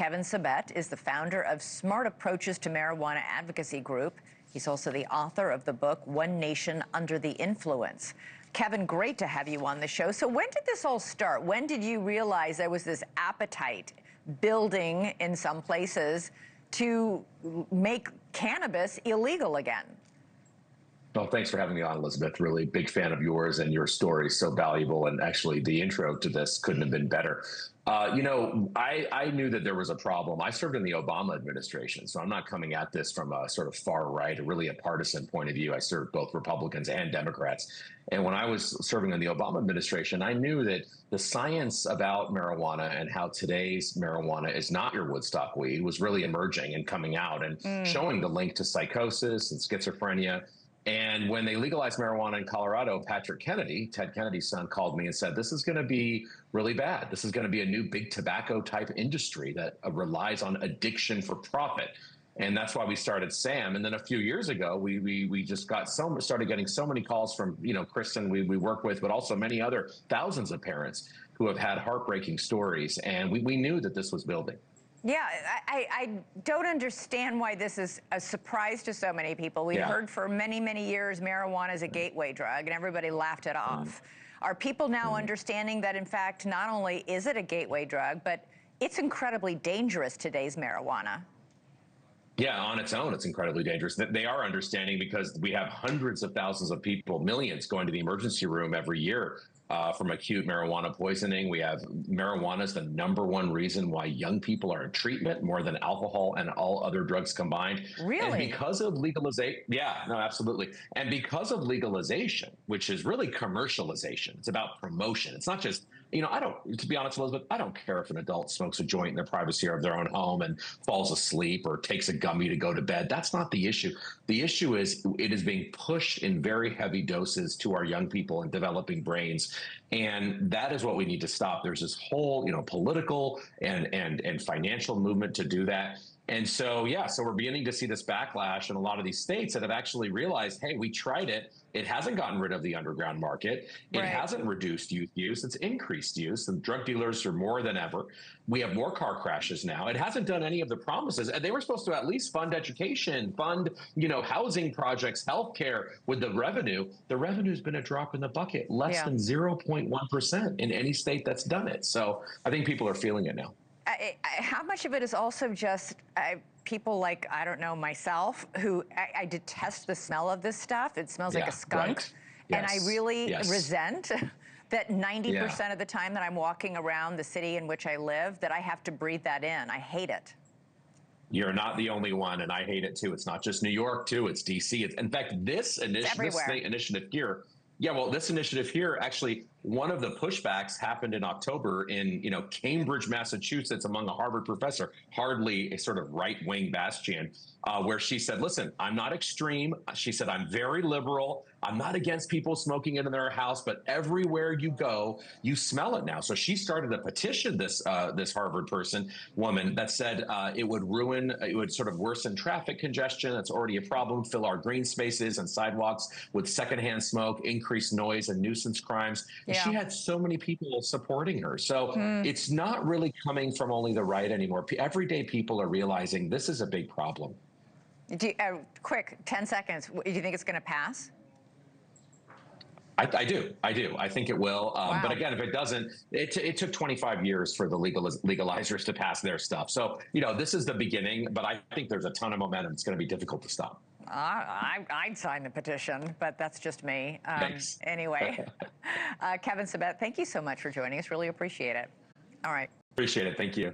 Kevin Sabet is the founder of Smart Approaches to Marijuana Advocacy Group. He's also the author of the book, One Nation Under the Influence. Kevin, great to have you on the show. So when did this all start? When did you realize there was this appetite building in some places to make cannabis illegal again? Well, thanks for having me on, Elizabeth. Really big fan of yours, and your story is so valuable. And actually, the intro to this couldn't have been better. I knew that there was a problem. I served in the Obama administration, so I'm not coming at this from a sort of far right, or really a partisan point of view. I served both Republicans and Democrats. And when I was serving in the Obama administration, I knew that the science about marijuana and how today's marijuana is not your Woodstock weed was really emerging and coming out and showing the link to psychosis and schizophrenia. And when they legalized marijuana in Colorado, Patrick Kennedy, Ted Kennedy's son, called me and said, this is going to be really bad. This is going to be a new big tobacco type industry that relies on addiction for profit. And that's why we started SAM. And then a few years ago, we just started getting so many calls from, Kristen we work with, but also many other thousands of parents who have had heartbreaking stories. And we knew that this was building. Yeah, I don't understand why this is a surprise to so many people. We've heard for many, many years marijuana is a gateway drug, and everybody laughed it off. Are people now understanding that, in fact, not only is it a gateway drug, but it's incredibly dangerous, today's marijuana? Yeah, on its own, it's incredibly dangerous. They are understanding because we have hundreds of thousands of people, millions, going to the emergency room every year from acute marijuana poisoning. We have marijuana is the #1 reason why young people are in treatment, more than alcohol and all other drugs combined. Really? And because of legalization, yeah, no, absolutely. And because of legalization, which is really commercialization, it's about promotion. It's not just, to be honest, Elizabeth, I don't care if an adult smokes a joint in the privacy of their own home and falls asleep or takes a gummy to go to bed. That's not the issue. The issue is it is being pushed in very heavy doses to our young people and developing brains. And that is what we need to stop. There's this whole, political and financial movement to do that. And so, so we're beginning to see this backlash in a lot of these states that have actually realized, hey, we tried it. It hasn't gotten rid of the underground market. It hasn't reduced youth use. It's increased use. And drug dealers are more than ever. We have more car crashes now. It hasn't done any of the promises. And they were supposed to at least fund education, fund, housing projects, healthcare with the revenue. The revenue's been a drop in the bucket, less than 0.1% in any state that's done it. So I think people are feeling it now. How much of it is also just people like, I don't know, myself, who I detest the smell of this stuff. It smells like a skunk. Right. And I really resent that 90% of the time that I'm walking around the city in which I live, that I have to breathe that in. I hate it. You're not the only one, and I hate it too. It's not just New York, too. It's D.C. In fact, this state initiative here, this initiative here, actually, one of the pushbacks happened in October in, Cambridge, Massachusetts, among a Harvard professor, hardly a sort of right-wing bastion, where she said, listen, I'm not extreme. She said, I'm very liberal. I'm not against people smoking it in their house, but everywhere you go, you smell it now. So she started a petition, this Harvard woman, that said it would sort of worsen traffic congestion. That's already a problem. Fill our green spaces and sidewalks with secondhand smoke, increase noise and nuisance crimes. And she had so many people supporting her. So it's not really coming from only the right anymore. Everyday people are realizing this is a big problem. Quick, 10 seconds. Do you think it's going to pass? I do. I think it will. But again, if it doesn't, it took 25 years for the legalizers to pass their stuff. So, this is the beginning, but I think there's a ton of momentum. It's going to be difficult to stop. I'd sign the petition, but that's just me. Thanks. Anyway, Kevin Sabet, thank you so much for joining us. Really appreciate it. All right. Appreciate it. Thank you.